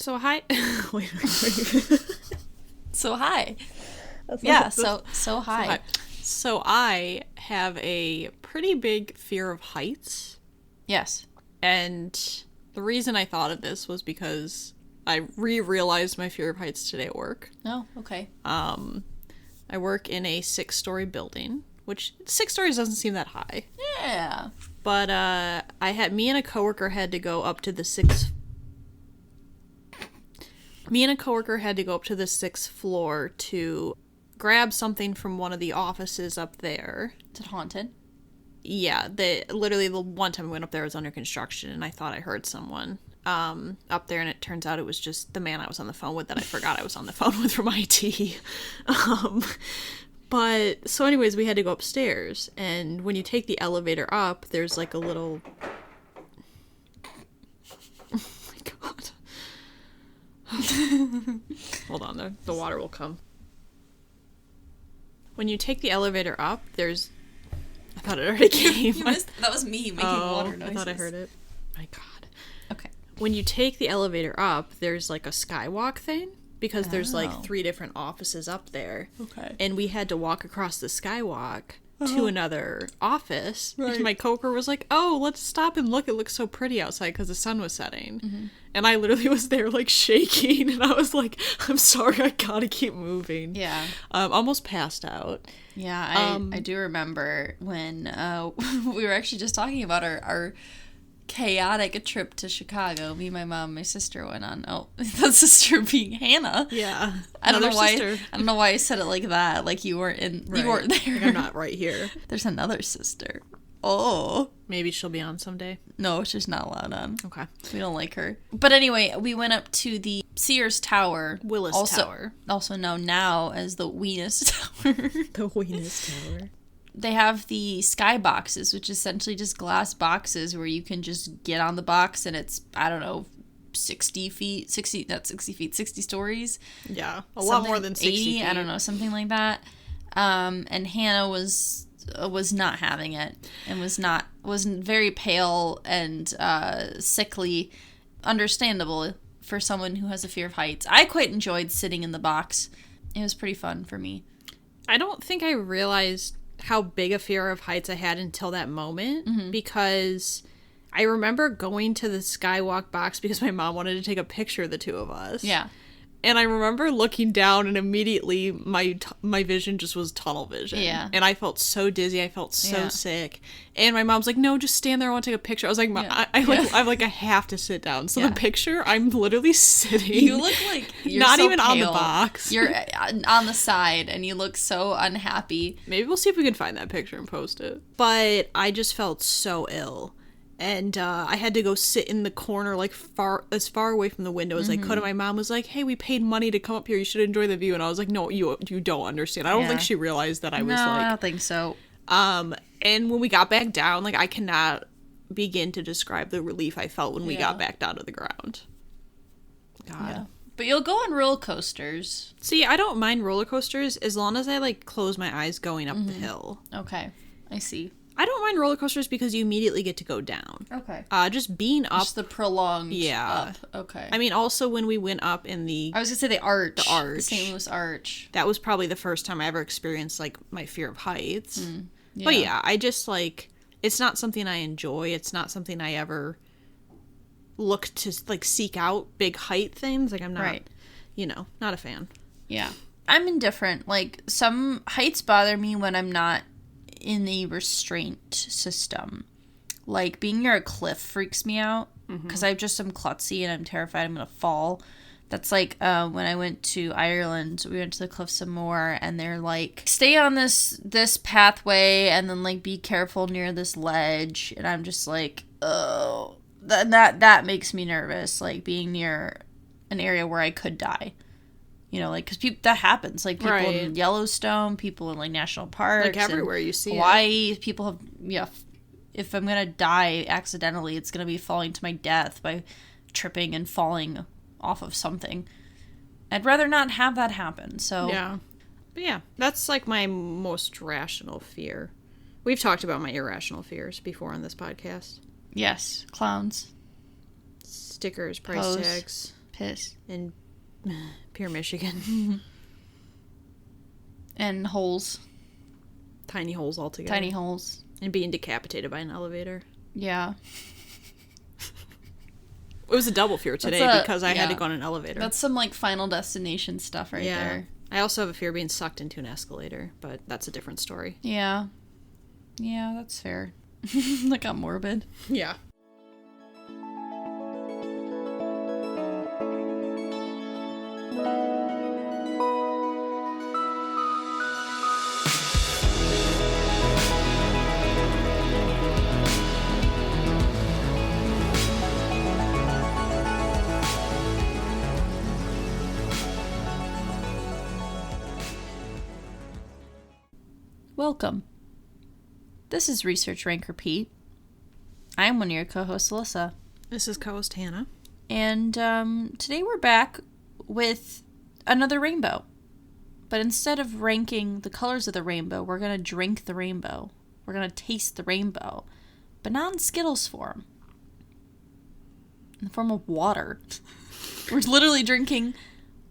So hi. wait. So hi. So hi. So I have a pretty big fear of heights. Yes. And the reason I thought of this was because I realized my fear of heights today at work. Oh, okay. I work in a 6-story building, which 6 stories doesn't seem that high. Yeah. But me and a coworker had to go up to the sixth floor to grab something from one of the offices up there. Is it haunted? Yeah, literally the one time I went up there was under construction, and I thought I heard someone up there, and it turns out it was just the man I was on the phone with that I forgot I was on the phone with from IT. But, so anyways, we had to go upstairs, and when you take the elevator up, there's like a little... Oh my god. Hold on, the water will come. When you take the elevator up, there's... I thought it already came. That was me making water noises. I thought I heard it. My god. Okay. When you take the elevator up, there's like a skywalk thing, because there's like 3 different offices up there. Okay. And we had to walk across the skywalk to another office. Right. And my coworker was like, oh, let's stop and look. It looks so pretty outside because the sun was setting. Mm-hmm. And I literally was there like shaking. And I was like, I'm sorry, I gotta keep moving. Yeah. Almost passed out. Yeah, I do remember when we were actually just talking about our chaotic trip to Chicago. Me, my mom, my sister went on. Oh, the sister being Hannah. Yeah. I don't know why I said it like that. Like you weren't there. Like I'm not right here. There's another sister. Oh. Maybe she'll be on someday. No, she's not allowed on. Okay. We don't like her. But anyway, we went up to the Sears Tower. Willis Tower. Also known now as the Weenus Tower. The Weenus Tower. They have the sky boxes, which is essentially just glass boxes where you can just get on the box and it's, I don't know, 60 stories. Yeah, a lot more than 60 80, feet. I don't know, something like that. And Hannah was not having it and was very pale and sickly. Understandable for someone who has a fear of heights. I quite enjoyed sitting in the box. It was pretty fun for me. I don't think I realized how big a fear of heights I had until that moment, because I remember going to the skywalk box because my mom wanted to take a picture of the two of us. Yeah. And I remember looking down and immediately my vision just was tunnel vision. Yeah. And I felt so dizzy. I felt so sick. And my mom's like, no, just stand there. I want to take a picture. I was like, I have to sit down. So the picture, I'm literally sitting. You look like you're not so even pale. on the box. You're on the side and you look so unhappy. Maybe we'll see if we can find that picture and post it. But I just felt so ill. And I had to go sit in the corner, like as far away from the window as I could. And my mom was like, hey, we paid money to come up here. You should enjoy the view. And I was like, no, you don't understand. I don't think she realized that I was I don't think so. And when we got back down, like, I cannot begin to describe the relief I felt when we got back down to the ground. God. Yeah. But you'll go on roller coasters. See, I don't mind roller coasters as long as I, like, close my eyes going up the hill. Okay. I see. I don't mind roller coasters because you immediately get to go down. Okay. Just being up. Just the prolonged up. Okay. I mean, also when we went up in the... I was going to say the arch. The arch. The St. Louis Arch. That was probably the first time I ever experienced, like, my fear of heights. Yeah. But yeah, I just, like... It's not something I enjoy. It's not something I ever look to, like, seek out big height things. Like, I'm not, not a fan. Yeah. I'm indifferent. Like, some heights bother me when I'm not in the restraint system. Like, being near a cliff freaks me out because I just am klutzy and I'm terrified I'm gonna fall. That's like when I went to Ireland, we went to the cliff some more and they're like, stay on this pathway and then, like, be careful near this ledge, and I'm just like, oh, that makes me nervous, like being near an area where I could die. You know, like, because that happens. Like, people in Yellowstone, people in, like, national parks. Like, everywhere you see Hawaii, people have, if I'm going to die accidentally, it's going to be falling to my death by tripping and falling off of something. I'd rather not have that happen, so. Yeah. But yeah, that's, like, my most rational fear. We've talked about my irrational fears before on this podcast. Yes. Clowns. Stickers, price tags. Piss. in Pure Michigan. And holes. Tiny holes altogether. Tiny holes. And being decapitated by an elevator. Yeah. It was a double fear today because I had to go on an elevator. That's some, like, Final Destination stuff there. I also have a fear of being sucked into an escalator, but that's a different story. Yeah. Yeah, that's fair. That got morbid. Yeah. Welcome. This is Research Rank Repeat. I'm one of your co-hosts, Alyssa. This is co-host Hannah. And today we're back with another rainbow. But instead of ranking the colors of the rainbow, we're going to drink the rainbow. We're going to taste the rainbow. But not in Skittles form. In the form of water. We're literally drinking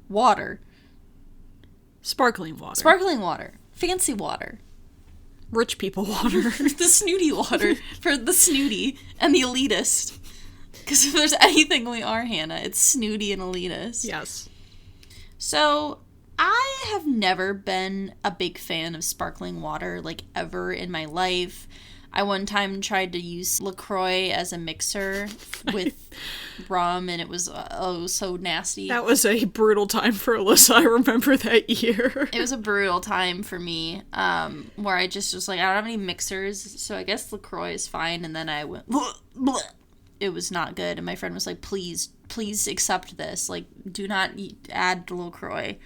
water. Sparkling water. Sparkling water. Fancy water. Rich people water. The snooty water for the snooty and the elitist. Because if there's anything we are, Hannah, it's snooty and elitist. Yes. So, I have never been a big fan of sparkling water, like, ever in my life. I one time tried to use LaCroix as a mixer with rum, and it was, so nasty. That was a brutal time for Alyssa. I remember that year. It was a brutal time for me, where I just was like, I don't have any mixers, so I guess LaCroix is fine, and then I went, bleh, bleh. It was not good, and my friend was like, please accept this, like, do not add LaCroix,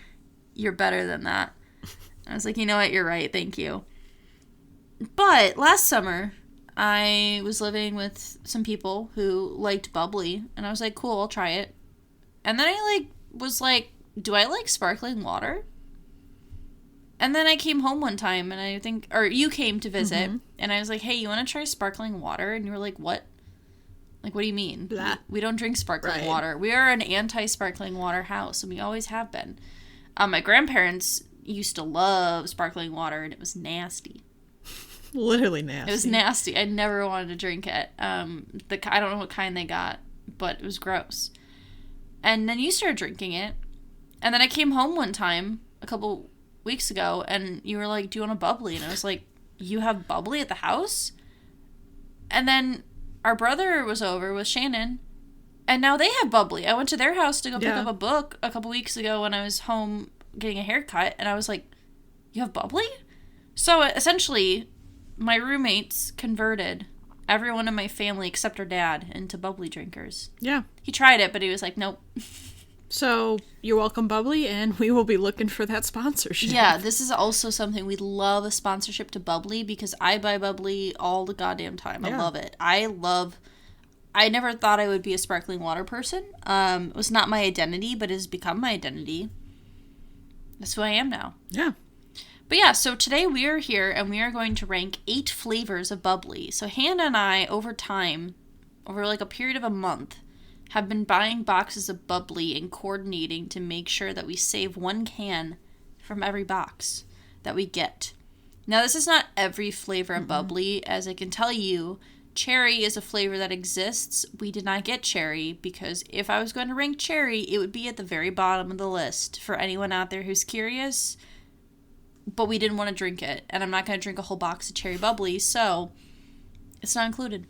you're better than that. I was like, you know what, you're right, thank you. But last summer, I was living with some people who liked Bubly, and I was like, cool, I'll try it. And then I, was like, do I like sparkling water? And then I came home one time, and or you came to visit, and I was like, hey, you want to try sparkling water? And you were like, what? Like, what do you mean? Blah. We don't drink sparkling water. We are an anti-sparkling water house, and we always have been. My grandparents used to love sparkling water, and it was nasty. Literally nasty. It was nasty. I never wanted to drink it. I don't know what kind they got, but it was gross. And then you started drinking it. And then I came home one time, a couple weeks ago, and you were like, do you want a Bubly? And I was like, you have Bubly at the house? And then our brother was over with Shannon, and now they have Bubly. I went to their house to go pick up a book a couple weeks ago when I was home getting a haircut, and I was like, you have Bubly? So essentially, my roommates converted everyone in my family except our dad into Bubly drinkers. Yeah. He tried it, but he was like, nope. So, you're welcome, Bubly, and we will be looking for that sponsorship. Yeah, this is also something we'd love a sponsorship to Bubly, because I buy Bubly all the goddamn time. I love it. I never thought I would be a sparkling water person. It was not my identity, but it has become my identity. That's who I am now. Yeah. But yeah, so today we are here, and we are going to rank 8 flavors of Bubly. So Hannah and I, over time, over like a period of a month, have been buying boxes of Bubly and coordinating to make sure that we save one can from every box that we get. Now, this is not every flavor of Bubly. As I can tell you, cherry is a flavor that exists. We did not get cherry, because if I was going to rank cherry, it would be at the very bottom of the list for anyone out there who's curious. But we didn't want to drink it, and I'm not going to drink a whole box of cherry Bubly, so it's not included.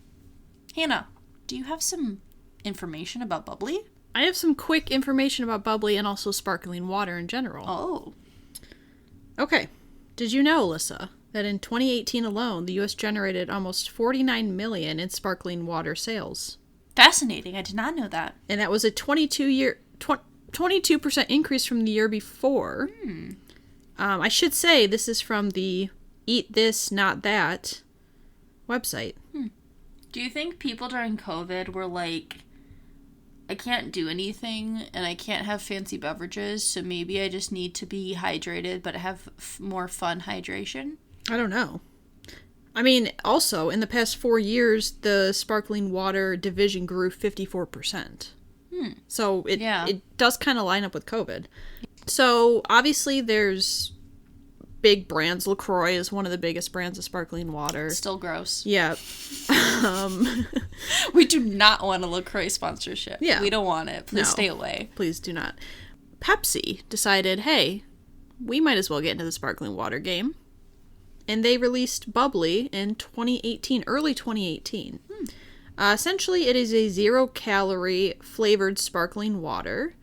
Hannah, do you have some information about Bubly? I have some quick information about Bubly and also sparkling water in general. Oh. Okay. Did you know, Alyssa, that in 2018 alone, the U.S. generated almost 49 million in sparkling water sales? Fascinating. I did not know that. And that was a 22% increase from the year before. I should say this is from the Eat This, Not That website. Do you think people during COVID were like, I can't do anything and I can't have fancy beverages, so maybe I just need to be hydrated but have more fun hydration? I don't know. I mean, also, in the past 4 years, the sparkling water division grew 54%. So it does kind of line up with COVID. So obviously there's big brands. LaCroix is one of the biggest brands of sparkling water. Still gross. Yeah. We do not want a LaCroix sponsorship. Yeah. We don't want it. Please No. stay away. Please do not. Pepsi decided, hey, we might as well get into the sparkling water game. And they released Bubly in 2018, early 2018. Essentially, it is a 0-calorie flavored sparkling water.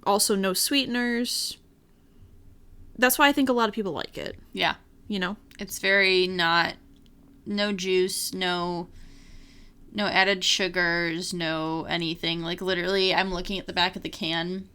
Also, no sweeteners. That's why I think a lot of people like it. Yeah. You know? It's very no juice, no added sugars, no anything. Like, literally, I'm looking at the back of the can.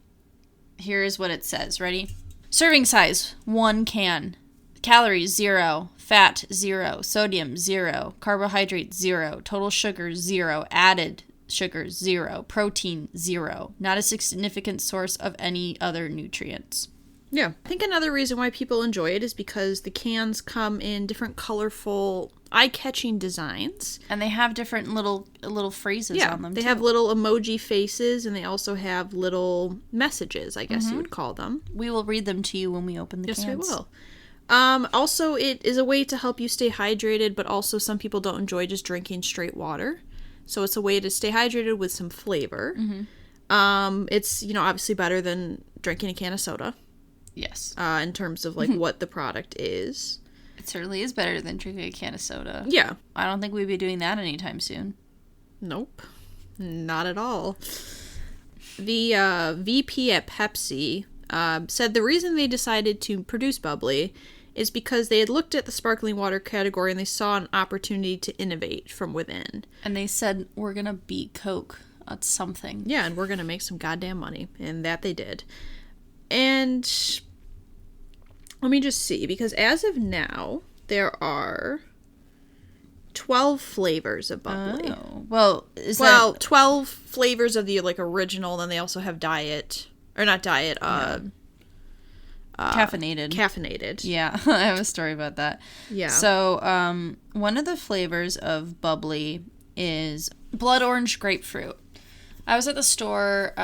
Here's what it says. Ready? Serving size, 1 can. Calories, 0. Fat, 0. Sodium, 0. Carbohydrates, 0. Total sugar, 0. Added sugar, 0. Protein, 0. Not a significant source of any other nutrients. Yeah. I think another reason why people enjoy it is because the cans come in different colorful, eye-catching designs. And they have different little phrases on them, they have little emoji faces, and they also have little messages, I guess you would call them. We will read them to you when we open the Yes, cans. we will. Also, it is a way to help you stay hydrated, but also some people don't enjoy just drinking straight water. So it's a way to stay hydrated with some flavor. It's, obviously better than drinking a can of soda. Yes. In terms of, like, what the product is. It certainly is better than drinking a can of soda. Yeah. I don't think we'd be doing that anytime soon. Nope. Not at all. The VP at Pepsi said the reason they decided to produce Bubly is because they had looked at the sparkling water category and they saw an opportunity to innovate from within. And they said, we're going to beat Coke at something. Yeah, and we're going to make some goddamn money. And that they did. And let me just see, because as of now, there are 12 flavors of Bubly. Oh. Well, 12 flavors of the, like, original, then they also have diet, or not diet, caffeinated. Caffeinated. Yeah, I have a story about that. Yeah. So, one of the flavors of Bubly is blood orange grapefruit. I was at the store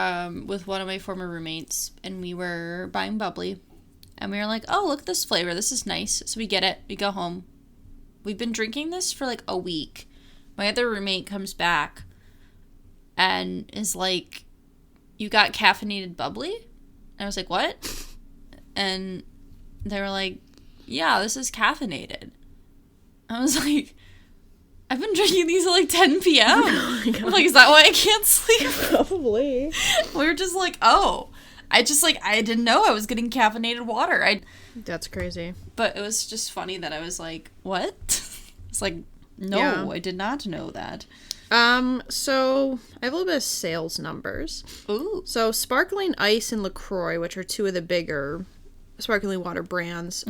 with one of my former roommates, and we were buying Bubly, and we were like, oh, look at this flavor. This is nice. So we get it. We go home. We've been drinking this for like a week. My other roommate comes back and is like, you got caffeinated Bubly? And I was like, what? And they were like, yeah, this is caffeinated. I was like, I've been drinking these at like 10 p.m. Oh my God. I'm like, is that why I can't sleep? Probably. We were just like, oh. I didn't know I was getting caffeinated water. That's crazy. But it was just funny that I was like, what? It's like, no, Yeah. I did not know that. So I have a little bit of sales numbers. Ooh. So Sparkling Ice and LaCroix, which are two of the bigger sparkling water brands,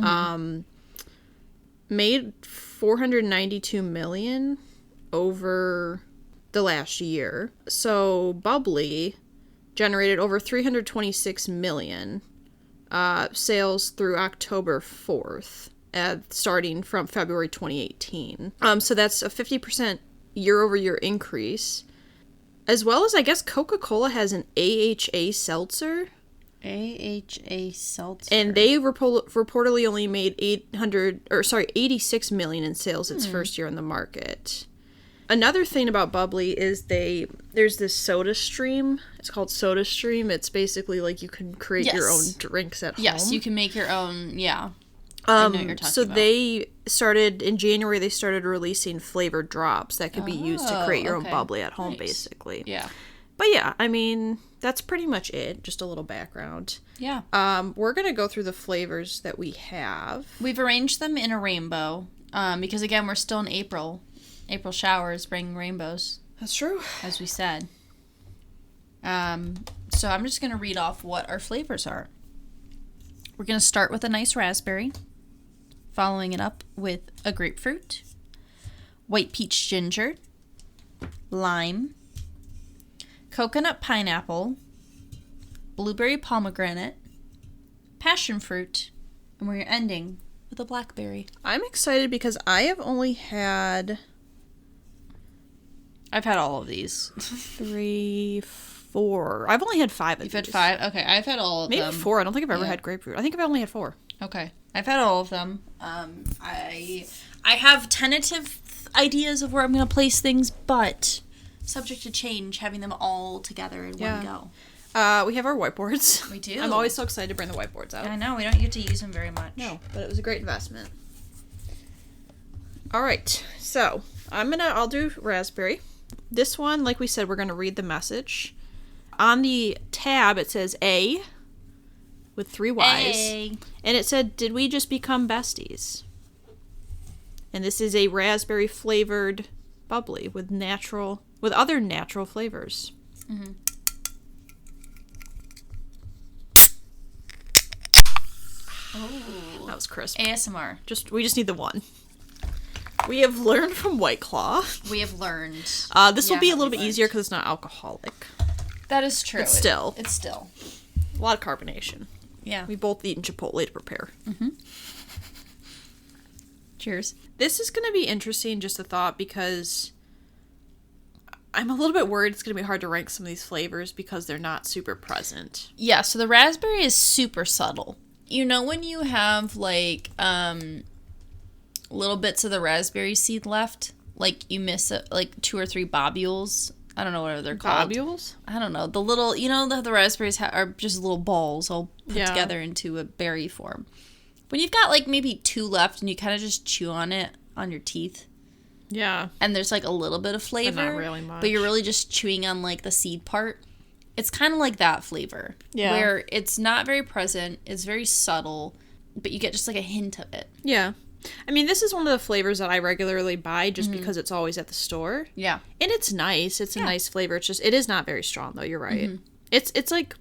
made $492 million over the last year. So Bubly generated over $326 million sales through October 4th, starting from February 2018. So that's a 50% year-over-year increase. As well as, I guess, Coca-Cola has an AHA seltzer. AHA seltzer. And they reportedly only made 86 million in sales its first year on the market. Another thing about Bubly is there's this soda stream. It's called Soda Stream. It's basically like you can create your own drinks at home. Yes, you can make your own, yeah. I know what you're talking about. They started, in January, they started releasing flavored drops that could be used to create your own Bubly at home, basically. Yeah. But yeah, I mean, that's pretty much it. Just a little background. Yeah. We're going to go through the flavors that we have. We've arranged them in a rainbow because, again, we're still in April. April showers bring rainbows. That's true. As we said. So I'm just going to read off what our flavors are. We're going to start with a nice raspberry, following it up with a grapefruit, white peach ginger, lime, coconut pineapple, blueberry pomegranate, passion fruit, and we're ending with a blackberry. I'm excited because I have only had... I've had all of these. 3, 4. I've only had 5 of You've these. had 5? Okay, I've had all of them. Maybe 4. I don't think I've ever had grapefruit. I think I've only had 4. Okay. I've had all of them. I have tentative ideas of where I'm going to place things, but subject to change, having them all together in one go. We have our whiteboards. We do. I'm always so excited to bring the whiteboards out. I know, we don't get to use them very much. No, but it was a great investment. All right, so I'll do raspberry. This one, like we said, we're going to read the message. On the tab, it says A with 3 Y's. A. And it said, did we just become besties? And this is a raspberry flavored bubbly with other natural flavors. Mm-hmm. Oh, that was crisp. ASMR. We just need the one. We have learned from White Claw. We have learned. This will be a little bit easier because it's not alcoholic. That is true. It's still a lot of carbonation. Yeah. We both eaten Chipotle to prepare. Mm-hmm. Cheers. This is going to be interesting, just a thought, because I'm a little bit worried it's going to be hard to rank some of these flavors because they're not super present. Yeah, so the raspberry is super subtle. You know when you have, like, little bits of the raspberry seed left? Like, you miss, 2 or 3 bobules? I don't know what they're called. Bobules? I don't know. The little, the raspberries are just little balls all put together into a berry form. When you've got, like, maybe 2 left and you kind of just chew on it on your teeth. Yeah. And there's, like, a little bit of flavor. But not really much. But you're really just chewing on, like, the seed part. It's kind of like that flavor. Yeah. Where it's not very present, it's very subtle, but you get just, like, a hint of it. Yeah. I mean, this is one of the flavors that I regularly buy just because it's always at the store. Yeah. And it's nice. It's a nice flavor. It's just, it is not very strong, though. You're right. Mm-hmm. It's like,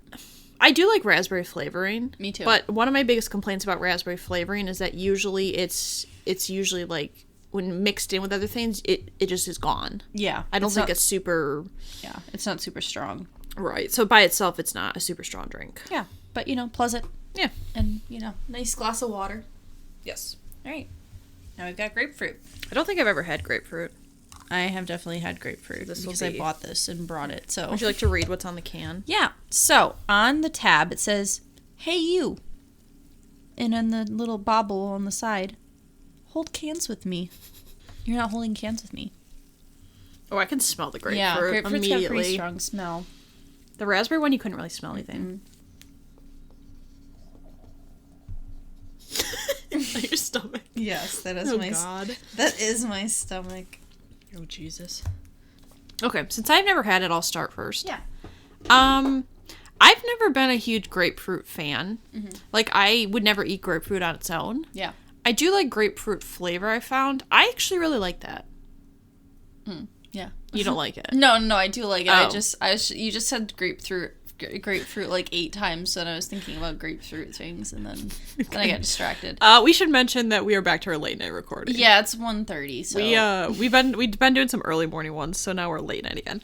I do like raspberry flavoring. Me too. But one of my biggest complaints about raspberry flavoring is that usually it's usually like, when mixed in with other things, it just is gone. Yeah. I don't think it's super... Yeah, it's not super strong. Right. So by itself, it's not a super strong drink. Yeah. But, pleasant. Yeah. And, nice glass of water. Yes. All right. Now we've got grapefruit. I don't think I've ever had grapefruit. I have definitely had grapefruit because I bought this and brought it. So would you like to read what's on the can? Yeah. So on the tab it says, "Hey you," and on the little bobble on the side, "Hold cans with me." You're not holding cans with me. Oh, I can smell the grapefruit. Yeah, grapefruit's immediately. got a pretty strong smell. The raspberry one, you couldn't really smell anything. Mm-hmm. Your stomach. Yes, that is God. That is my stomach. Oh Jesus. Okay, since I've never had it, I'll start first. Yeah. I've never been a huge grapefruit fan. Mm-hmm. Like, I would never eat grapefruit on its own. Yeah. I do like grapefruit flavor, I found. I actually really like that. Yeah. You don't like it? No, I do like it. Oh. You just said grapefruit like 8 times, and I was thinking about grapefruit things, and then I got distracted. We should mention that we are back to our late night recording. Yeah, it's 1:30. So we've been doing some early morning ones, so now we're late night again.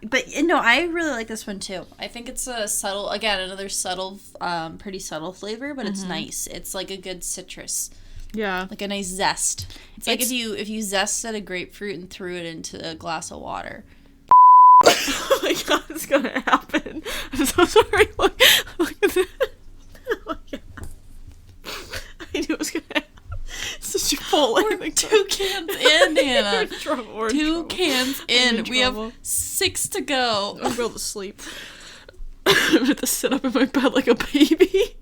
But no, I really like this one too. I think it's a subtle, again, another subtle, pretty subtle flavor, but it's nice. It's like a good citrus. Yeah, like a nice zest. It's like if you zested a grapefruit and threw it into a glass of water. Oh my God, it's gonna happen. I'm so sorry. Look at this. Oh my God. I knew it was gonna happen. Such a full. We're 2 cans in, Hannah. We're 2 cans in. We have 6 to go. I'm going to sleep. I'm gonna have to sit up in my bed like a baby.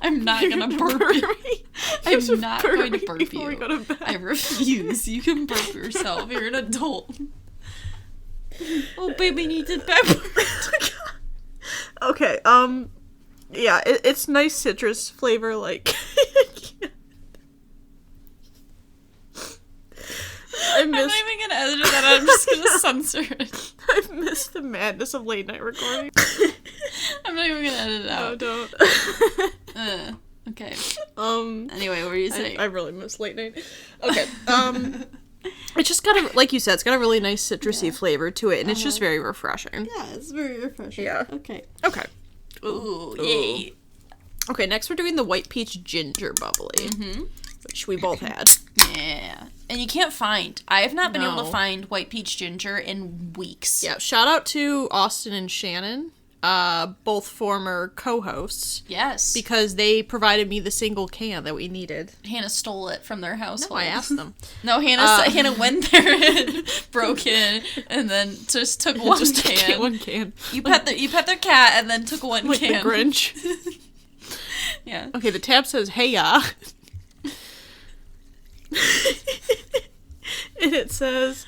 I'm not gonna burp me. I'm not going to burp you. We go to bed. I refuse. You can burp yourself. You're an adult. Oh, baby needs a pepper. Okay, yeah, it's nice citrus flavor, like... I'm not even gonna edit that, I'm just gonna censor it. I've missed the madness of late night recording. I'm not even gonna edit it out. No, don't. Okay. Anyway, what were you saying? I really miss late night. Okay, it's just got a, like you said, it's got a really nice citrusy flavor to it, and it's just very refreshing. Yeah, it's very refreshing. Yeah. Okay. Ooh, yay. Okay, next we're doing the white peach ginger bubbly, which we both had. Yeah. And you can't find. I have not been able No. to find white peach ginger in weeks. Yeah, shout out to Austin and Shannon, both former co-hosts. Yes. Because they provided me the single can that we needed. Hannah stole it from their household. No, I asked them. No, Hannah went there and broke in, and then just took one Just can. one can. You pet their cat, and then took one Like can. the Grinch. Yeah. Okay, the tab says, "Hey ya," and it says,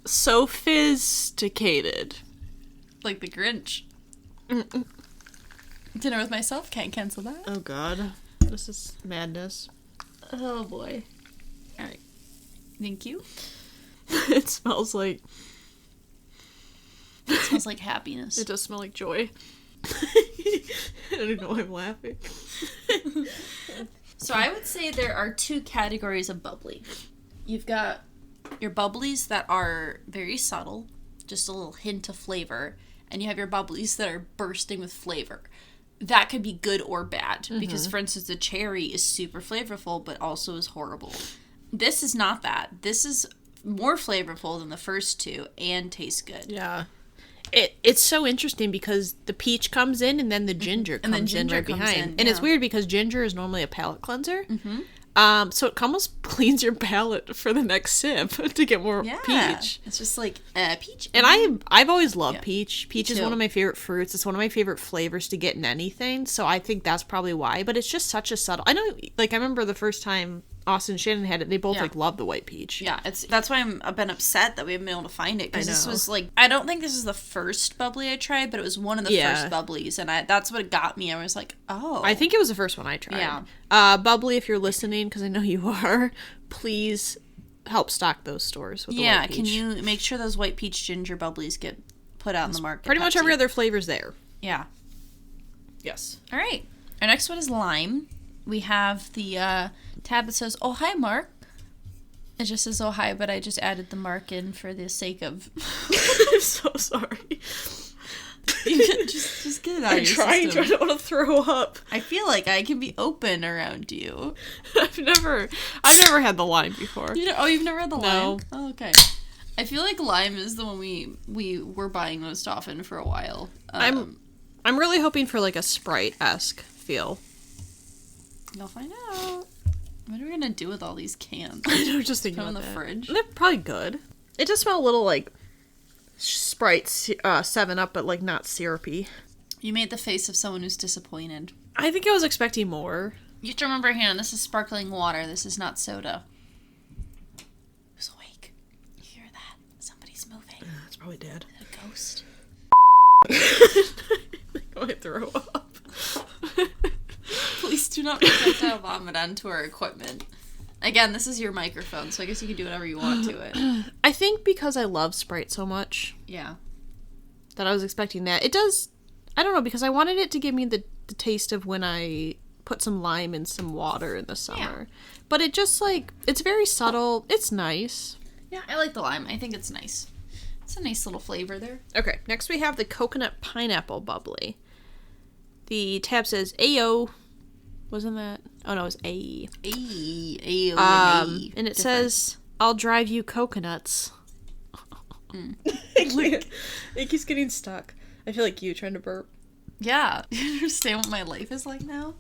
"Sophisticated." Like the Grinch. Dinner with myself, can't cancel that. Oh God, this is madness. Oh boy. Alright. Thank you. It smells like. It smells like happiness. It does smell like joy. I don't even know why I'm laughing. So I would say there are two categories of bubbly. You've got your bubblies that are very subtle, just a little hint of flavor, and you have your bubblies that are bursting with flavor. That could be good or bad, because for instance, the cherry is super flavorful, but also is horrible. This is not that. This is more flavorful than the first two and tastes good. Yeah. It's so interesting because the peach comes in and then the ginger comes in right behind. And it's weird because ginger is normally a palate cleanser. So it almost cleans your palate for the next sip to get more peach. It's just like peach. And I've always loved peach. Peach is too. one of my favorite fruits. It's one of my favorite flavors to get in anything. So I think that's probably why. But it's just such a subtle. I know, like, I remember the first time Austin and Shannon had it, they both like loved the white peach. Yeah, that's why I've been upset that we haven't been able to find it, because this know. was like, I don't think this is the first bubbly I tried, but it was one of the first bubblies, and that's what got me. I was like, oh, I think it was the first one I tried. Yeah. Bubly, if you're listening, because I know you are, please help stock those stores with the white peach. Can you make sure those white peach ginger bubblies get put out in the market? Pretty much every other flavor's there. Yeah. Yes. All right. Our next one is lime. We have the tab that says, "Oh, hi, Mark." It just says, "Oh, hi," but I just added the mark in for the sake of... I'm so sorry. just get it out of your I system. don't want to throw up. I feel like I can be open around you. I've never had the lime before. You've never had the No. lime? Oh, okay. I feel like lime is the one we were buying most often for a while. I'm really hoping for like a Sprite-esque feel. You'll find out. What are we gonna do with all these cans? I know, just thinking Put about them in the fridge. They're probably good. It does smell a little like Sprite 7-Up, but like not syrupy. You made the face of someone who's disappointed. I think I was expecting more. You have to remember, Hannah, this is sparkling water. This is not soda. Who's awake? You hear that? Somebody's moving. It's probably dead. Is it a ghost? I might throw up. Please do not projectile vomit onto our equipment. Again, this is your microphone, so I guess you can do whatever you want to it. I think because I love Sprite so much Yeah. that I was expecting that. It does, I don't know, because I wanted it to give me the taste of when I put some lime in some water in the summer. Yeah. But it just like, it's very subtle. It's nice. Yeah, I like the lime. I think it's nice. It's a nice little flavor there. Okay, next we have the coconut pineapple bubbly. The tab says Ayo. Wasn't that? Oh no, it was A. And it says, "I'll drive you coconuts." It keeps getting stuck. I feel like you trying to burp. Yeah. You understand what my life is like now?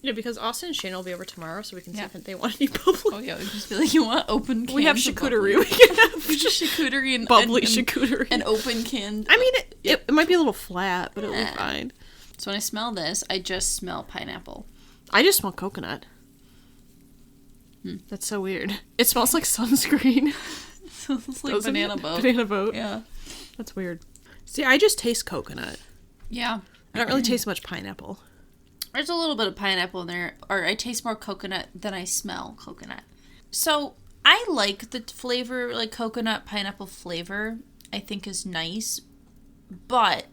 Yeah, because Austin and Shane will be over tomorrow, so we can see if they want any bubbly. Oh yeah, we just be like, you want open cans? We have charcuterie. We can have charcuterie and bubbly charcuterie. And open canned. I mean, it might be a little flat, but it'll be fine. So when I smell this, I just smell pineapple. I just smell coconut. That's so weird. It smells like sunscreen. It smells like banana boat. Banana boat. Yeah. That's weird. See, I just taste coconut. Yeah. I don't really taste much pineapple. There's a little bit of pineapple in there, or I taste more coconut than I smell coconut. So I like the flavor, like coconut pineapple flavor, I think is nice, but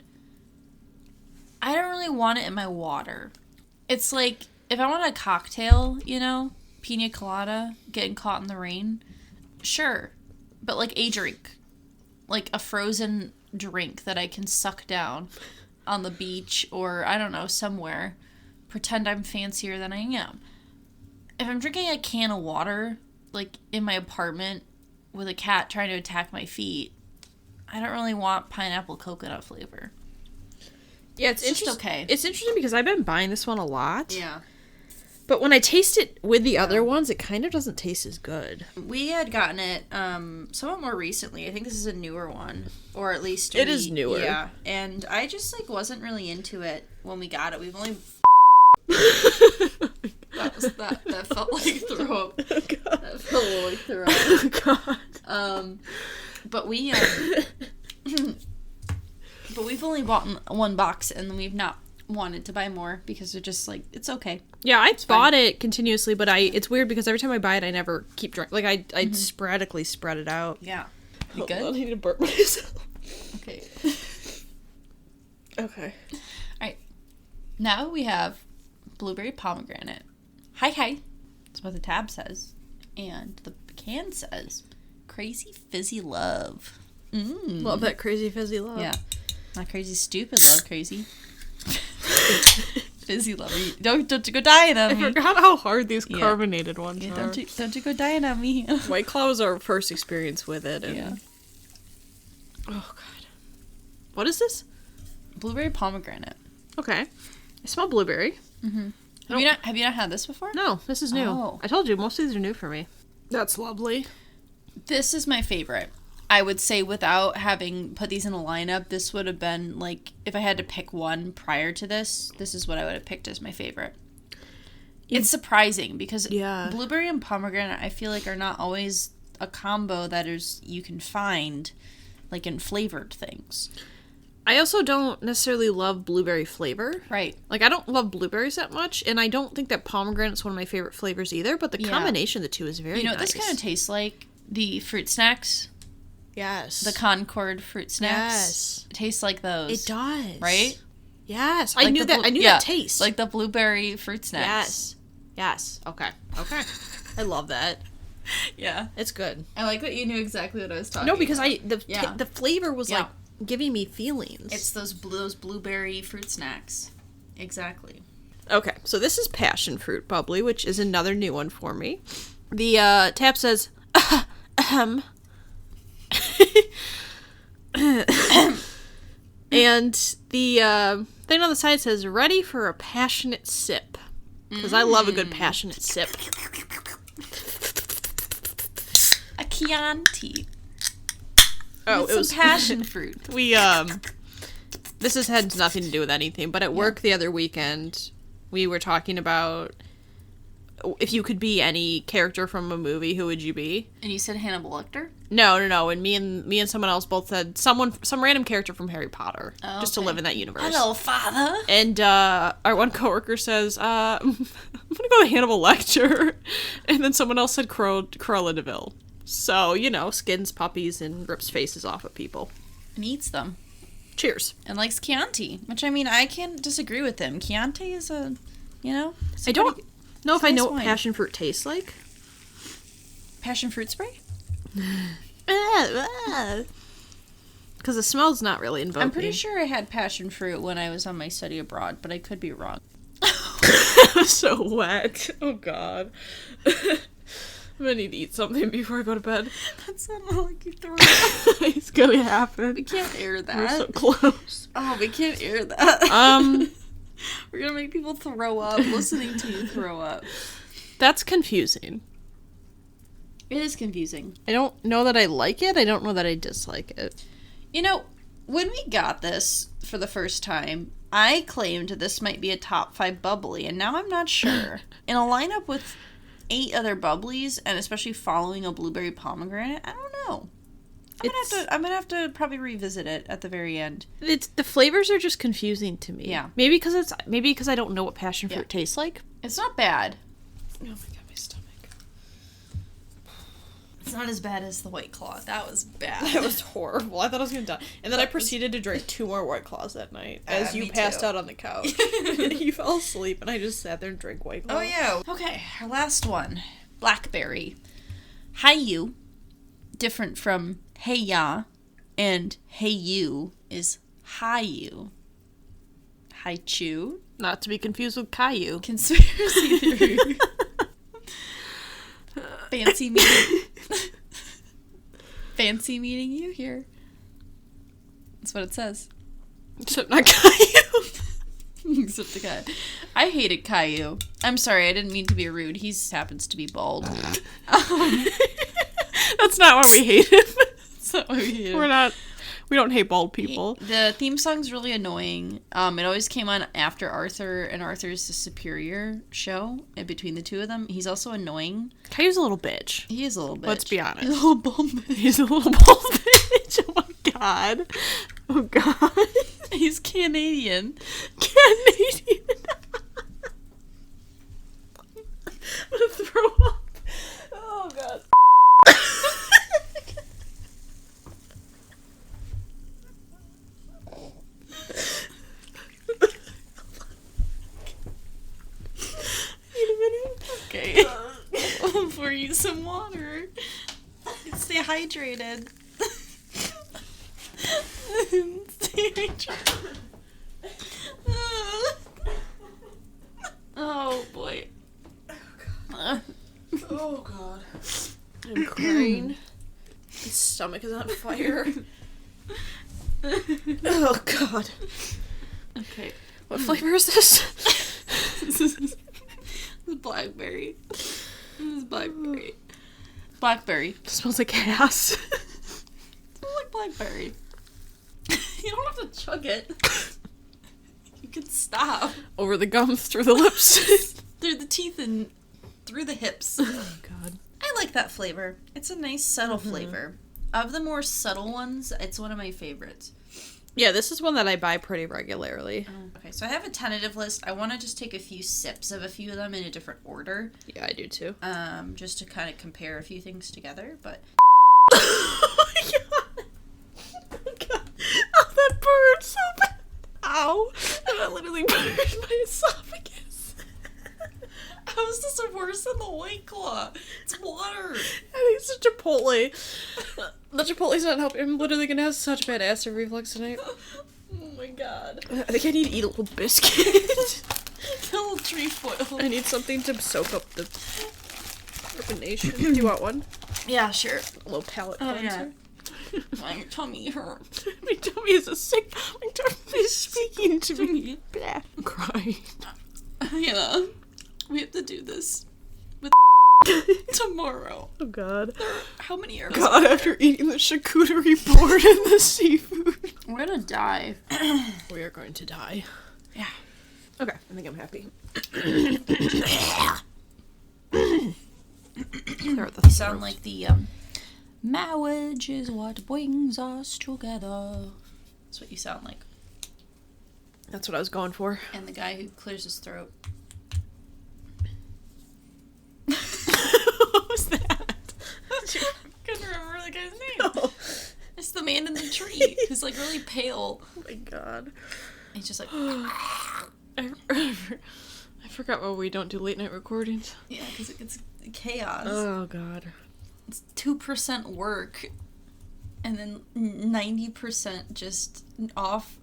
I don't really want it in my water. It's like, if I want a cocktail, pina colada, getting caught in the rain, sure, but like a drink, like a frozen drink that I can suck down on the beach or, I don't know, somewhere, pretend I'm fancier than I am. If I'm drinking a can of water, like, in my apartment with a cat trying to attack my feet, I don't really want pineapple coconut flavor. Yeah, it's just okay. It's interesting because I've been buying this one a lot. Yeah. But when I taste it with the other ones, it kind of doesn't taste as good. We had gotten it somewhat more recently. I think this is a newer one. Or at least it is newer. Yeah. And I just, like, wasn't really into it when we got it. We've only... that felt like throw up. Oh, God. That felt like throw up. Oh, God. But we... but we've only bought one box, and we've not wanted to buy more because they're just like, it's okay. Yeah, I bought it continuously, but it's weird because every time I buy it, I never keep drinking. Like, I sporadically spread it out. Yeah. You Hold good? on, I need to burp myself. Okay. Okay. Alright. Now we have blueberry pomegranate. Hi. That's what the tab says. And the can says, crazy fizzy love. Love that crazy fizzy love. Yeah. Not crazy stupid love, crazy. Fizzy love. Don't you go dying on me. I forgot how hard these carbonated ones are. Don't you go dying on me. White Claw was our first experience with it. And... yeah. Oh, God. What is this? Blueberry pomegranate. Okay. I smell blueberry. Mm-hmm. Have you not had this before? No, this is new. Oh. I told you, most of these are new for me. That's lovely. This is my favorite. I would say without having put these in a lineup, this would have been, like, if I had to pick one prior to this is what I would have picked as my favorite. It's surprising because blueberry and pomegranate, I feel like, are not always a combo that you can find, like, in flavored things. I also don't necessarily love blueberry flavor. Right. Like, I don't love blueberries that much, and I don't think that pomegranate's one of my favorite flavors either, but the combination of the two is very nice. You know what this kind of tastes like? The fruit snacks. Yes. The Concord fruit snacks. Yes. It tastes like those. It does. Right? Yes. Like I knew that taste. Like the blueberry fruit snacks. Yes. Okay. I love that. Yeah. It's good. I like that you knew exactly what I was talking about. No, because the flavor was like giving me feelings. It's those blueberry fruit snacks. Exactly. Okay, so this is passion fruit bubbly, which is another new one for me. The tab says, and the thing on the side says, ready for a passionate sip. Because I love a good passionate sip. A Chianti. Oh, it was passion fruit. This had nothing to do with anything, but at work the other weekend, we were talking about if you could be any character from a movie, who would you be? And you said Hannibal Lecter? No. And me and someone else both said some random character from Harry Potter, just to live in that universe. Hello, father. And our one coworker says, I'm gonna go with Hannibal Lecter, and then someone else said Cruella de Vil. So, skins puppies and rips faces off of people. And eats them. Cheers. And likes Chianti, which, I mean, I can't disagree with him. Chianti is I don't know if I know what passion fruit tastes like. Passion fruit spray? Because the smell's not really invoking. I'm pretty sure I had passion fruit when I was on my study abroad, but I could be wrong. So wet. Oh, God. I'm gonna need to eat something before I go to bed. That sounded like you threw up. It's gonna happen. We can't air that. We're so close. Oh, we can't air that. We're gonna make people throw up listening to you throw up. That's confusing. It is confusing. I don't know that I like it. I don't know that I dislike it. When we got this for the first time, I claimed this might be a top 5 bubbly, and now I'm not sure. In a lineup with 8 other bubblies, and especially following a blueberry pomegranate, I don't know. I'm gonna have to probably revisit it at the very end. The flavors are just confusing to me. Yeah. Maybe because I don't know what passion fruit tastes like. It's not bad. Oh my God, my stomach. It's not as bad as the White Claw. That was bad. That was horrible. I thought I was gonna die. And then I proceeded to drink 2 more White Claws that night as you passed out on the couch. You fell asleep, and I just sat there and drank White Claws. Oh yeah. Okay, our last one, blackberry. Hi you, different from hey ya, and hey you is hi you. Hi chew. Not to be confused with Caillou. Conspiracy theory. Fancy meeting. Fancy meeting you here. That's what it says. Except not Caillou. Except the guy. I hated Caillou. I'm sorry, I didn't mean to be rude. He happens to be bald. That's not why we hate him. That's not why we hate him. We don't hate bald people. The theme song's really annoying. It always came on after Arthur, and Arthur's the superior show. And between the two of them, he's also annoying. Caillou's a little bitch. He is a little bitch. Let's be honest. He's a little bald bitch. He's a little bald bitch. Oh my god. Oh god. He's Canadian. Canadian. I'm gonna throw up. Oh god. Okay. I'll pour you some water. Stay hydrated. Stay hydrated. Oh boy. Oh god. I'm crying. My stomach is on fire. Oh god. Okay. What flavor is this? This is blackberry. This is blackberry. Blackberry. It smells like ass. It smells like blackberry. You don't have to chug it. You can stop. Over the gums, through the lips. Through the teeth and through the hips. Oh god. I like that flavor. It's a nice, subtle flavor. Of the more subtle ones, it's one of my favorites. Yeah, this is one that I buy pretty regularly. Okay, so I have a tentative list. I want to just take a few sips of a few of them in a different order. Yeah, I do too. Just to kind of compare a few things together, but... Oh my god. Oh god. Oh, that burned so bad. Ow. That literally burned my esophagus. How is this worse than the White Claw? It's water. I think it's a Chipotle. The Chipotle's not helping. I'm literally gonna have such bad acid reflux tonight. Oh my god. I think I need to eat a little biscuit. A little trefoil. I need something to soak up the carbonation. Do you want one? Yeah, sure. A little palate Oh, cleanser. yeah. My tummy hurts. My tummy is a sick. My tummy is speaking to me. I'm crying. Yeah. We have to do this with tomorrow. Oh god. How many are God, after eating the charcuterie board and the seafood. We're gonna die. We are going to die. Yeah. Okay, I think I'm happy. You sound like the, marriage is what brings us together. That's what you sound like. That's what I was going for. And the guy who clears his throat. What was that? Couldn't remember the guy's name. No. It's the man in the tree who's like really pale. Oh my god. He's just like, I forgot why we don't do late night recordings. yeah, because it gets chaos. Oh god. It's 2% work, and then 90% just off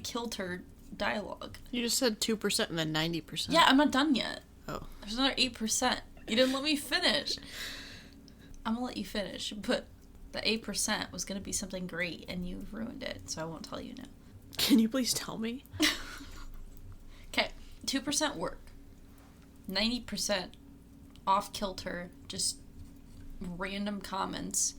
kilter dialogue. You just said 2% and then 90%. Yeah, I'm not done yet. Oh. There's another 8%. You didn't let me finish. I'm gonna let you finish, but the 8% was gonna be something great, and you've ruined it, so I won't tell you now. Can you please tell me? Okay, 2% work. 90% off kilter, just random comments.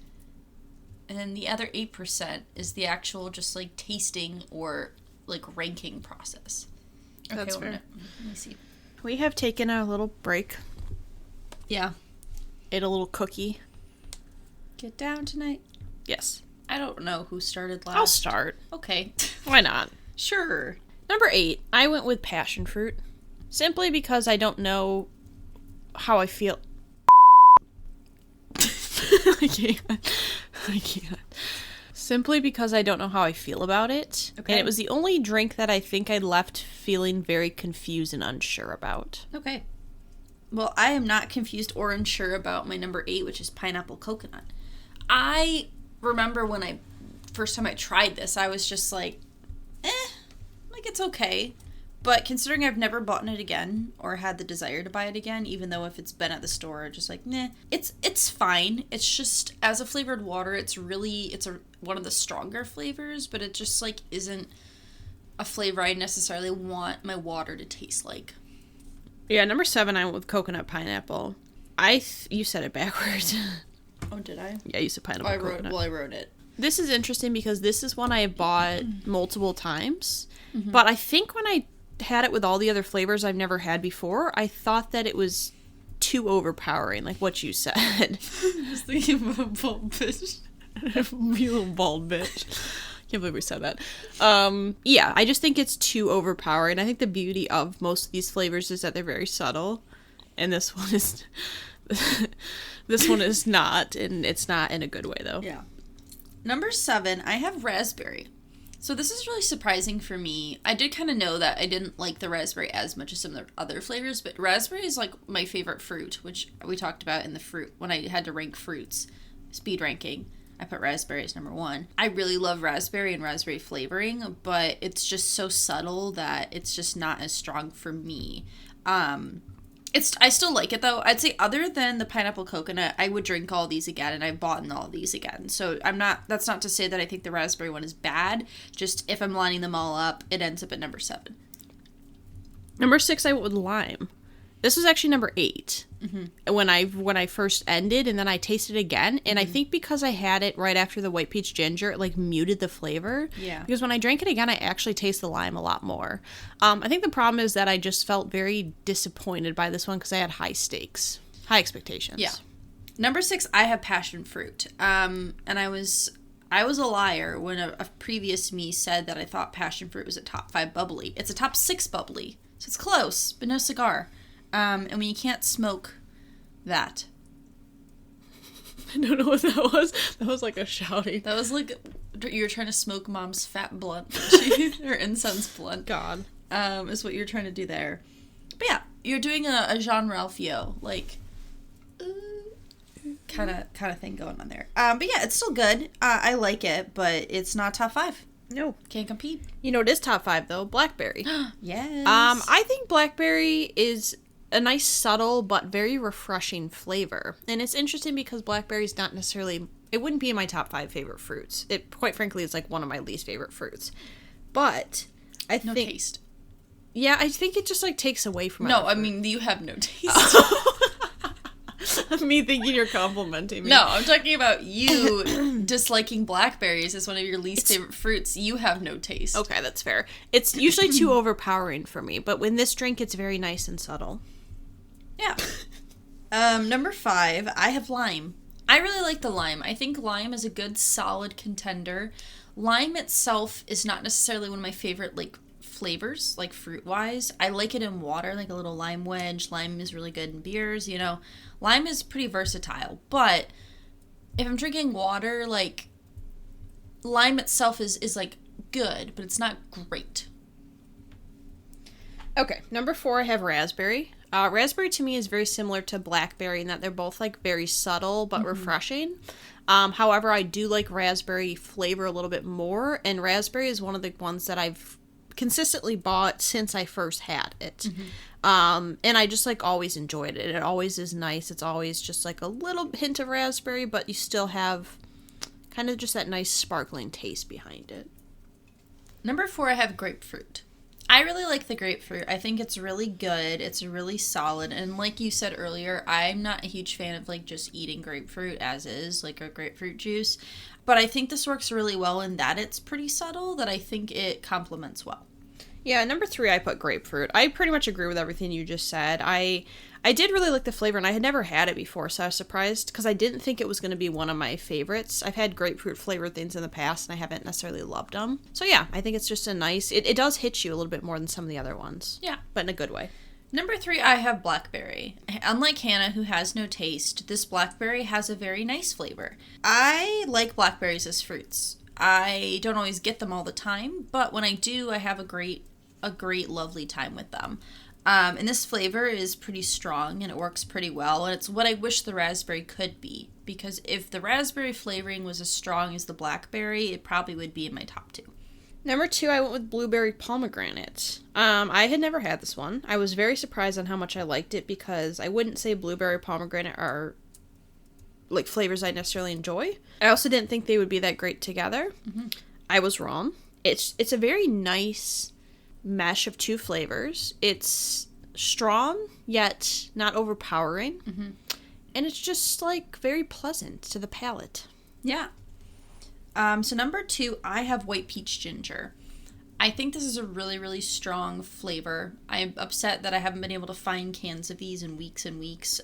And then the other 8% is the actual just like tasting or like ranking process. That's fair. Let me see. We have taken a little break. Yeah. Ate a little cookie. Get down tonight. Yes. I don't know who started last. I'll start. Okay. Why not? Sure. Number 8, I went with passion fruit. Simply because I don't know how I feel. I can't. Simply because I don't know how I feel about it. Okay. And it was the only drink that I think I left feeling very confused and unsure about. Okay. Well, I am not confused or unsure about my number 8, which is pineapple coconut. I remember when first time I tried this, I was just like, like it's okay. But considering I've never bought it again or had the desire to buy it again, even though if it's been at the store, just like, nah, it's fine. It's just, as a flavored water, it's one of the stronger flavors, but it just, like, isn't a flavor I necessarily want my water to taste like. Yeah, number 7, I went with coconut pineapple. You said it backwards. Oh, did I? Yeah, you said pineapple coconut. I wrote it. This is interesting because this is one I have bought multiple times, but I think when I had it with all the other flavors I've never had before, I thought that it was too overpowering, like what you said. Just thinking about a bald bitch. You little bald bitch. Can't believe we said that. Yeah, I just think it's too overpowering. I think the beauty of most of these flavors is that they're very subtle, and this one is not, and it's not in a good way though. Yeah. Number 7, I have raspberry. So this is really surprising for me. I did kind of know that I didn't like the raspberry as much as some of the other flavors, but raspberry is like my favorite fruit, which we talked about in the fruit when I had to rank fruits, speed ranking. I put raspberry as number 1. I really love raspberry and raspberry flavoring, but it's just so subtle that it's just not as strong for me. I still like it though. I'd say other than the pineapple coconut, I would drink all these again, and I've bought all these again. So that's not to say that I think the raspberry one is bad. Just if I'm lining them all up, it ends up at number 7. Number 6, I went with lime. This was actually number 8 when I first ended, and then I tasted it again. And I think because I had it right after the white peach ginger, it like muted the flavor. Yeah. Because when I drank it again, I actually taste the lime a lot more. I think the problem is that I just felt very disappointed by this one because I had high expectations. Yeah. Number 6, I have passion fruit. And I was a liar when a previous me said that I thought passion fruit was a top 5 bubbly. It's a top 6 bubbly, so it's close, but no cigar. And when you can't smoke that. I don't know what that was. That was like a shouting. That was like you were trying to smoke mom's fat blunt. Her incense blunt. God. Is what you're trying to do there. But yeah, you're doing a Jean Ralphio, like, kind of thing going on there. But yeah, it's still good. I like it, but it's not top 5. No. Can't compete. You know, it is top 5, though. Blackberry. Yes. I think blackberry is a nice, subtle, but very refreshing flavor. And it's interesting because blackberry is not necessarily... It wouldn't be in my top 5 favorite fruits. It, quite frankly, is like one of my least favorite fruits. But I think... No taste. Yeah, I think it just, like, takes away from... No, I mean, you have no taste. Me thinking you're complimenting me. No, I'm talking about you disliking blackberries as one of your least favorite fruits. You have no taste. Okay, that's fair. It's usually too overpowering for me, but in this drink, it's very nice and subtle. Yeah. Number 5, I have lime. I really like the lime. I think lime is a good, solid contender. Lime itself is not necessarily one of my favorite, like, flavors, like, fruit-wise. I like it in water, like a little lime wedge. Lime is really good in beers, you know. Lime is pretty versatile, but if I'm drinking water, like, lime itself is like, good, but it's not great. Okay, number 4, I have raspberry. Raspberry to me is very similar to blackberry in that they're both like very subtle but refreshing. However, I do like raspberry flavor a little bit more, and raspberry is one of the ones that I've consistently bought since I first had it. And I just like always enjoyed it. It always is nice. It's always just like a little hint of raspberry, but you still have kind of just that nice sparkling taste behind it. Number 4, I have grapefruit. I really like the grapefruit. I think it's really good. It's really solid. And like you said earlier, I'm not a huge fan of like just eating grapefruit as is, like a grapefruit juice. But I think this works really well in that it's pretty subtle, that I think it complements well. Yeah, number 3, I put grapefruit. I pretty much agree with everything you just said. I did really like the flavor, and I had never had it before, so I was surprised, because I didn't think it was going to be one of my favorites. I've had grapefruit-flavored things in the past, and I haven't necessarily loved them. So yeah, I think it's just a nice... It does hit you a little bit more than some of the other ones. Yeah. But in a good way. Number 3, I have blackberry. Unlike Hannah, who has no taste, this blackberry has a very nice flavor. I like blackberries as fruits. I don't always get them all the time, but when I do, I have a great, lovely time with them. And this flavor is pretty strong, and it works pretty well, and it's what I wish the raspberry could be, because if the raspberry flavoring was as strong as the blackberry, it probably would be in my top 2. Number 2, I went with blueberry pomegranate. I had never had this one. I was very surprised on how much I liked it because I wouldn't say blueberry pomegranate are like flavors I necessarily enjoy. I also didn't think they would be that great together. Mm-hmm. I was wrong. It's a very nice mesh of two flavors. It's strong yet not overpowering. Mm-hmm. And it's just like very pleasant to the palate. Yeah. So number 2, I have white peach ginger. I think this is a really, really strong flavor. I'm upset that I haven't been able to find cans of these in weeks and weeks.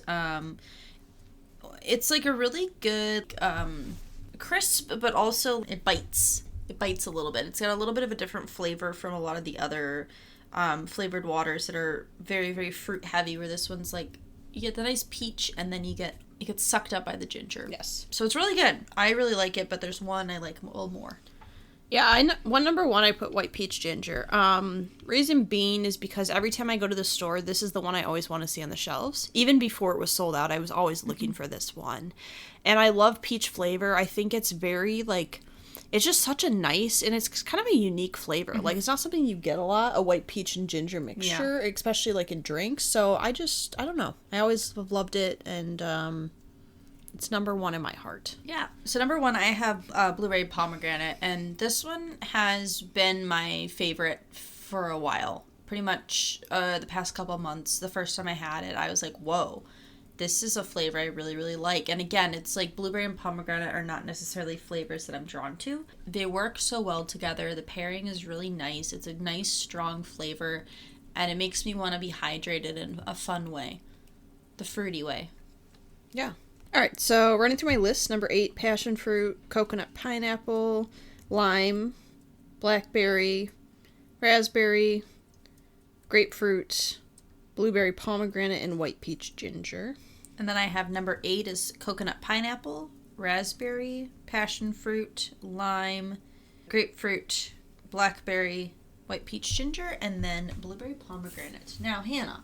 It's like a really good crisp, but also it bites. It bites a little bit. It's got a little bit of a different flavor from a lot of the other flavored waters that are very, very fruit heavy, where this one's like, you get the nice peach and then you get sucked up by the ginger. Yes. So it's really good. I really like it, but there's one I like a little more. Yeah, number 1, I put white peach ginger. Reason being is because every time I go to the store, this is the one I always want to see on the shelves. Even before it was sold out, I was always looking for this one. And I love peach flavor. I think it's very, like, it's just such a nice, and it's kind of a unique flavor. Mm-hmm. Like, it's not something you get a lot, a white peach and ginger mixture, especially, like, in drinks. So I don't know. I always have loved it, and it's number 1 in my heart. Yeah. So number 1, I have blueberry pomegranate, and this one has been my favorite for a while. Pretty much the past couple of months. The first time I had it, I was like, whoa, this is a flavor I really, really like. And again, it's like blueberry and pomegranate are not necessarily flavors that I'm drawn to. They work so well together. The pairing is really nice. It's a nice, strong flavor, and it makes me want to be hydrated in a fun way. The fruity way. Yeah. All right, so running through my list, number 8, passion fruit, coconut pineapple, lime, blackberry, raspberry, grapefruit, blueberry pomegranate, and white peach ginger. And then I have number 8 is coconut pineapple, raspberry, passion fruit, lime, grapefruit, blackberry, white peach ginger, and then blueberry pomegranate. Now, Hannah,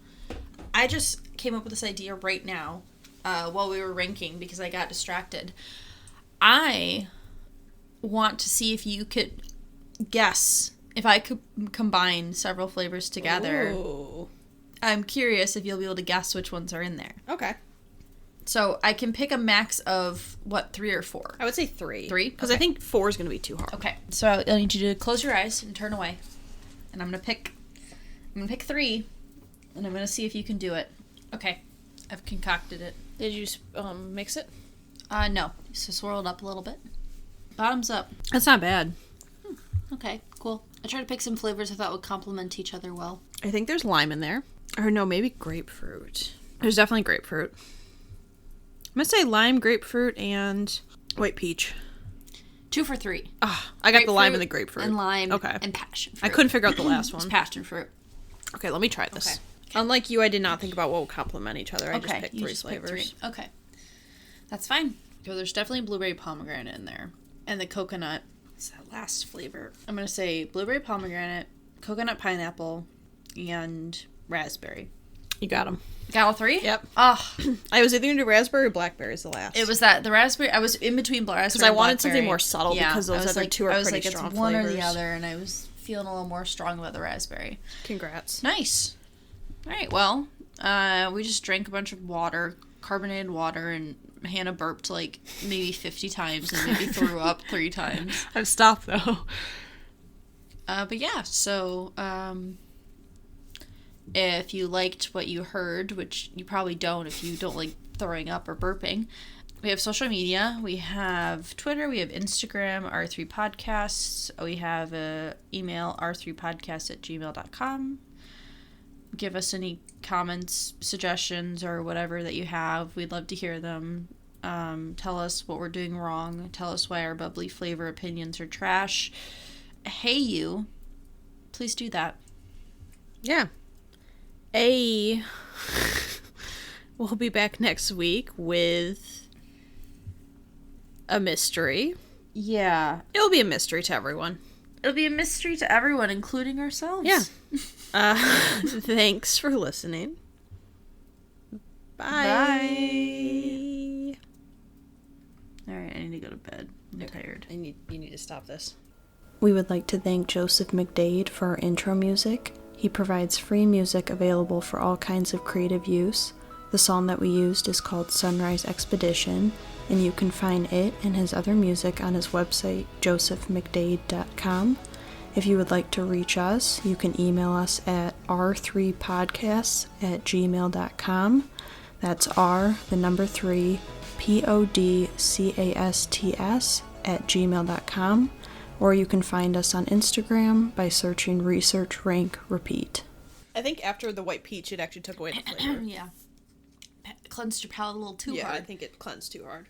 I just came up with this idea right now. While we were ranking because I got distracted. I want to see if you could guess if I could combine several flavors together. Ooh. I'm curious if you'll be able to guess which ones are in there. Okay. So I can pick a max of, 3 or 4? I would say 3. 3? Because I think 4 is going to be too hard. Okay. So I need you to close your eyes and turn away. And I'm going to pick 3. And I'm going to see if you can do it. Okay. I've concocted it. Did you mix it? No. So swirl it up a little bit. Bottoms up. That's not bad. Okay, cool. I tried to pick some flavors I thought would complement each other well. I think there's lime in there. Or no, maybe grapefruit. There's definitely grapefruit. I'm going to say lime, grapefruit, and white peach. 2 for 3. Ah, I got the lime and the grapefruit. And lime okay. and passion fruit. I couldn't figure out the last one. It's passion fruit. Okay, let me try this. Okay. Unlike you, I did not think about what would complement each other. I Okay, just picked 3 flavors. Okay. That's fine. So there's definitely blueberry pomegranate in there. And the coconut. What's that last flavor? I'm going to say blueberry pomegranate, coconut pineapple, and raspberry. You got them. Got all 3? Yep. Oh. I was either into raspberry or blackberry is the last. It was the raspberry. I was in between raspberry and because I wanted blackberry. something more subtle because those other 2 are pretty strong it's one flavors. or the other, and I was feeling a little more strong about the raspberry. Congrats. Nice. All right, well, we just drank a bunch of water, carbonated water, and Hannah burped like maybe 50 times and maybe threw up 3 times. I've stopped, though. But yeah, so if you liked what you heard, which you probably don't if you don't like throwing up or burping, we have social media. We have Twitter. We have Instagram, R3 Podcasts. We have an email, r3podcast@gmail.com. Give us any comments, suggestions, or whatever that you have. We'd love to hear them. Tell us what we're doing wrong. Tell us why our bubbly flavor opinions are trash. Hey, you. Please do that. Yeah. We'll be back next week with a mystery. Yeah. It'll be a mystery to everyone. It'll be a mystery to everyone, including ourselves. Yeah. Thanks for listening. Bye. Bye. All right, I need to go to bed. I'm tired. You need to stop this. We would like to thank Joseph McDade for our intro music. He provides free music available for all kinds of creative use. The song that we used is called Sunrise Expedition, and you can find it and his other music on his website, josephmcdade.com. If you would like to reach us, you can email us at r3podcasts@gmail.com. That's R, the number 3, podcasts@gmail.com. Or you can find us on Instagram by searching Research Rank Repeat. I think after the white peach, it actually took away the flavor. Yeah. Cleansed your palate a little too hard. Yeah, I think it cleansed too hard.